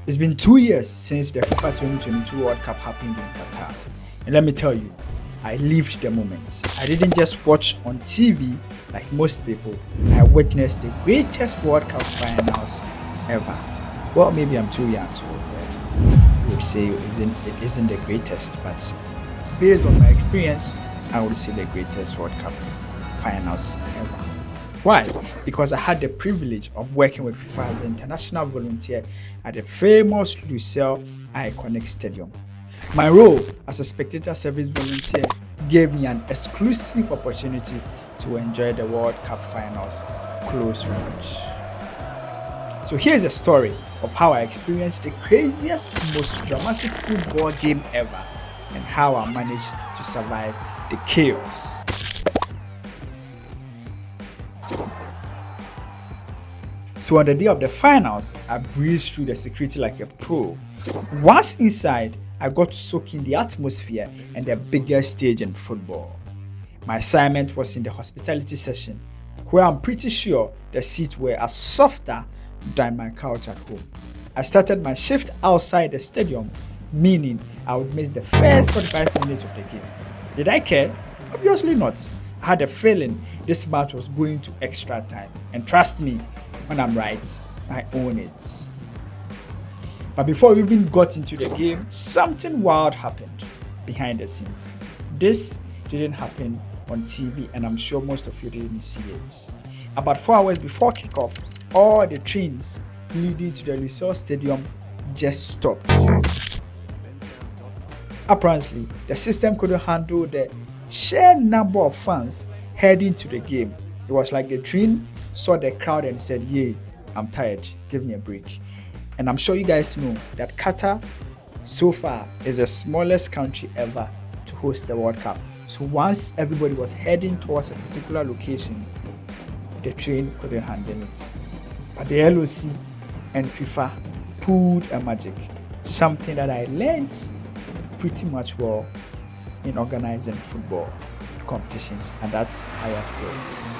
It's been 2 years since the FIFA 2022 World Cup happened in Qatar. And let me tell you, I lived the moment. I didn't just watch on TV like most people. I witnessed the greatest World Cup finals ever. Well, maybe I'm too young, so I would say it isn't the greatest, but based on my experience, I would say the greatest World Cup finals ever. Why? Because I had the privilege of working with FIFA as the international volunteer at the famous Lusail Iconic Stadium. My role as a spectator service volunteer gave me an exclusive opportunity to enjoy the World Cup finals close range. So here's a story of how I experienced the craziest, most dramatic football game ever and how I managed to survive the chaos. So on the day of the finals, I breezed through the security like a pro. Once inside, I got to soak in the atmosphere and the biggest stage in football. My assignment was in the hospitality section, where I'm pretty sure the seats were as softer than my couch at home. I started my shift outside the stadium, meaning I would miss the first 45 minutes of the game. Did I care? Obviously not. I had a feeling this match was going to extra time, and trust me, when I'm right, I own it. But before we even got into the game, something wild happened behind the scenes. This didn't happen on TV, and I'm sure most of you didn't see it. About 4 hours before kickoff, all the trains leading to the Lusail Stadium just stopped. Apparently, the system couldn't handle the sheer number of fans heading to the game. It was like the train saw the crowd and said, "Yeah, I'm tired, give me a break." And I'm sure you guys know that Qatar so far is the smallest country ever to host the World Cup. So once everybody was heading towards a particular location, the train couldn't handle it. But the LOC and FIFA pulled a magic, something that I learned pretty much well in organizing football competitions, and that's higher skill.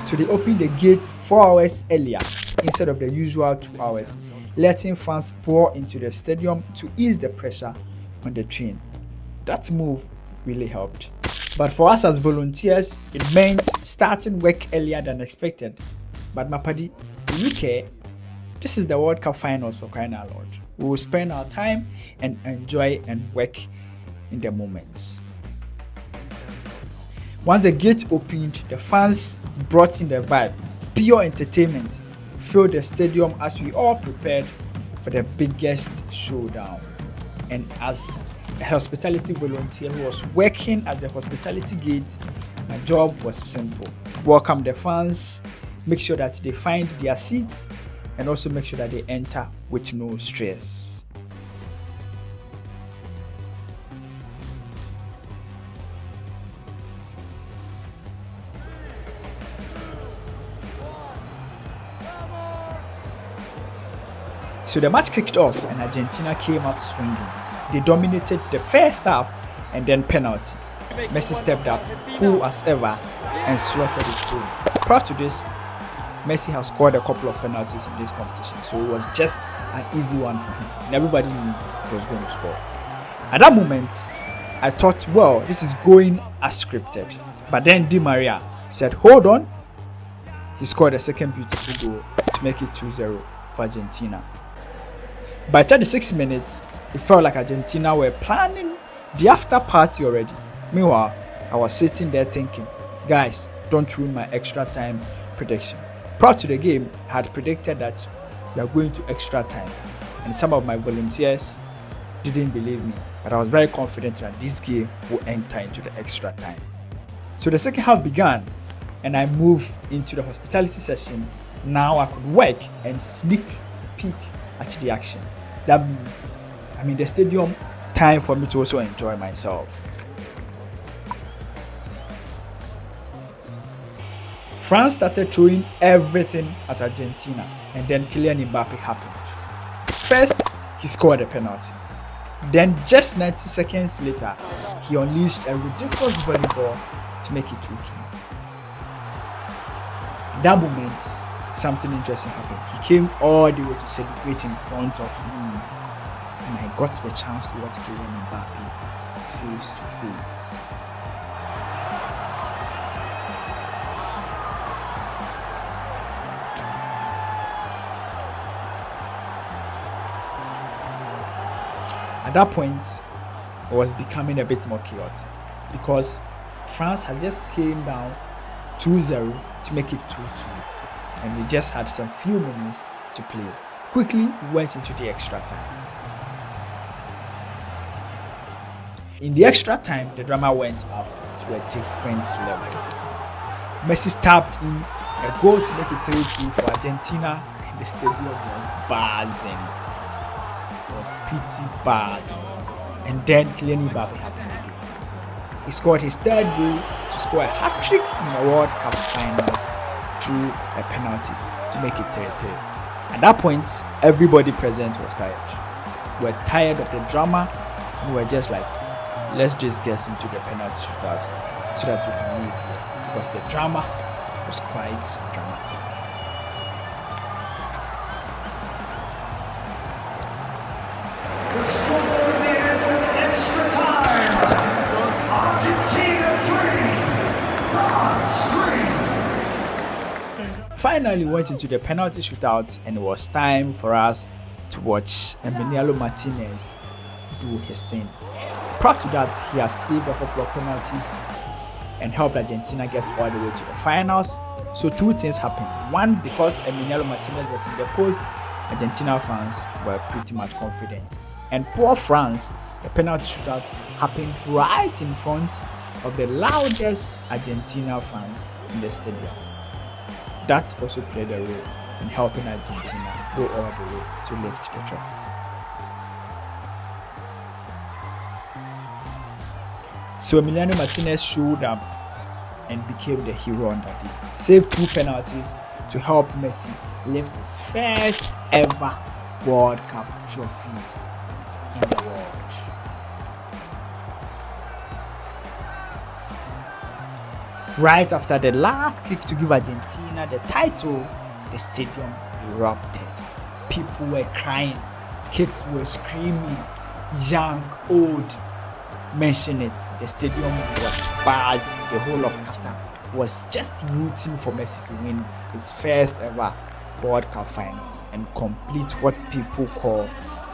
So they opened the gates 4 hours earlier instead of the usual 2 hours, letting fans pour into the stadium to ease the pressure on the train. That move really helped. But for us as volunteers, it meant starting work earlier than expected. But Mapadi, do you care? This is the World Cup finals, for crying out loud. We will spend our time and enjoy and work in the moment. Once the gate opened, the fans brought in the vibe. Pure entertainment filled the stadium as we all prepared for the biggest showdown. And as a hospitality volunteer who was working at the hospitality gate, my job was simple. Welcome the fans, make sure that they find their seats, and also make sure that they enter with no stress. So the match kicked off and Argentina came out swinging. They dominated the first half and then penalty. Messi stepped up, cool as ever, and slaughtered his goal. Prior to this, Messi has scored a couple of penalties in this competition, so it was just an easy one for him. And everybody knew he was going to score. At that moment, I thought, well, this is going as scripted. But then Di Maria said, hold on. He scored a second beautiful goal to make it 2-0 for Argentina. By 36 minutes, it felt like Argentina were planning the after party already. Meanwhile, I was sitting there thinking, guys, don't ruin my extra time prediction. Prior to the game, I had predicted that we are going to extra time, and some of my volunteers didn't believe me, but I was very confident that this game will enter into the extra time. So the second half began, and I moved into the hospitality session. Now I could work and sneak peek at the action. That means I'm in the stadium, time for me to also enjoy myself. France started throwing everything at Argentina, and then Messi Mbappe happened. First, he scored a penalty. Then just 90 seconds later, he unleashed a ridiculous volleyball to make it 2-2. At that moment, something interesting happened. He came all the way to celebrate in front of me. and I got the chance to watch Kylian Mbappe face to face. At that point, it was becoming a bit more chaotic because France had just came down 2-0 to make it 2-2, and we just had some few minutes to play. Quickly, we went into the extra time. In the extra time, the drama went up to a different level. Messi stabbed in a goal to make it 3-2 for Argentina, and the stadium was buzzing. It was pretty buzzing. And then Kylian Mbappe happened again. He scored his third goal to score a hat-trick in the World Cup finals through a penalty to make it 3-3. At that point, everybody present was tired. We were tired of the drama, and we were just like, let's just get into the penalty shootout so that we can leave here, because the drama was quite dramatic. The score at the end of extra time. Argentina 3, France 3. Finally went into the penalty shootout, and it was time for us to watch Emiliano Martinez do his thing. Prior to that, he has saved a couple of penalties and helped Argentina get all the way to the finals. So two things happened. One, because Emiliano Martinez was in the post, Argentina fans were pretty much confident. And poor France, the penalty shootout happened right in front of the loudest Argentina fans in the stadium. That also played a role in helping Argentina go all the way to lift the trophy. So Emiliano Martinez showed up and became the hero on that day. Saved 2 penalties to help Messi lift his first ever World Cup trophy in the world. Right after the last kick to give Argentina the title, the stadium erupted. People were crying, kids were screaming, young, old. Mention it, the stadium was buzzed. The whole of Qatar was just rooting for Messi to win his first ever World Cup finals and complete what people call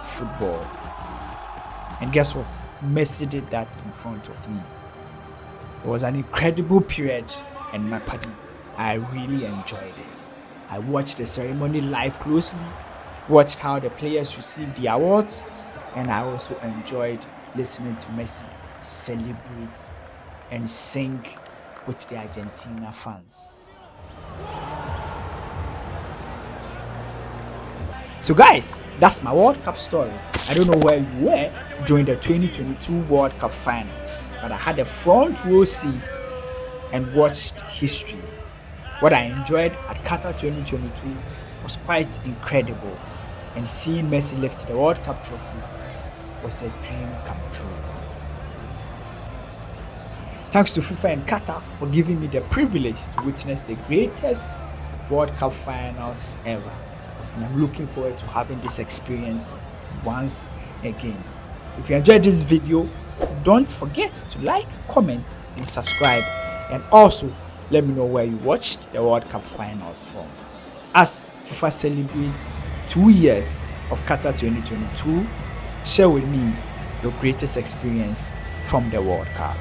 football. And guess what? Messi did that in front of me. It was an incredible period, and my party, I really enjoyed it. I watched the ceremony live closely, watched how the players received the awards, and I also enjoyed listening to Messi celebrate and sing with the Argentina fans. So guys, that's my World Cup story. I don't know where you were during the 2022 World Cup finals, but I had a front row seat and watched history. What I enjoyed at Qatar 2022 was quite incredible, and seeing Messi lift the World Cup trophy was a dream come true. Thanks to FIFA and Qatar for giving me the privilege to witness the greatest World Cup finals ever. And I'm looking forward to having this experience once again. If you enjoyed this video, don't forget to like, comment, and subscribe. And also, let me know where you watched the World Cup finals from. As FIFA celebrates 2 years of Qatar 2022, share with me your greatest experience from the World Cup.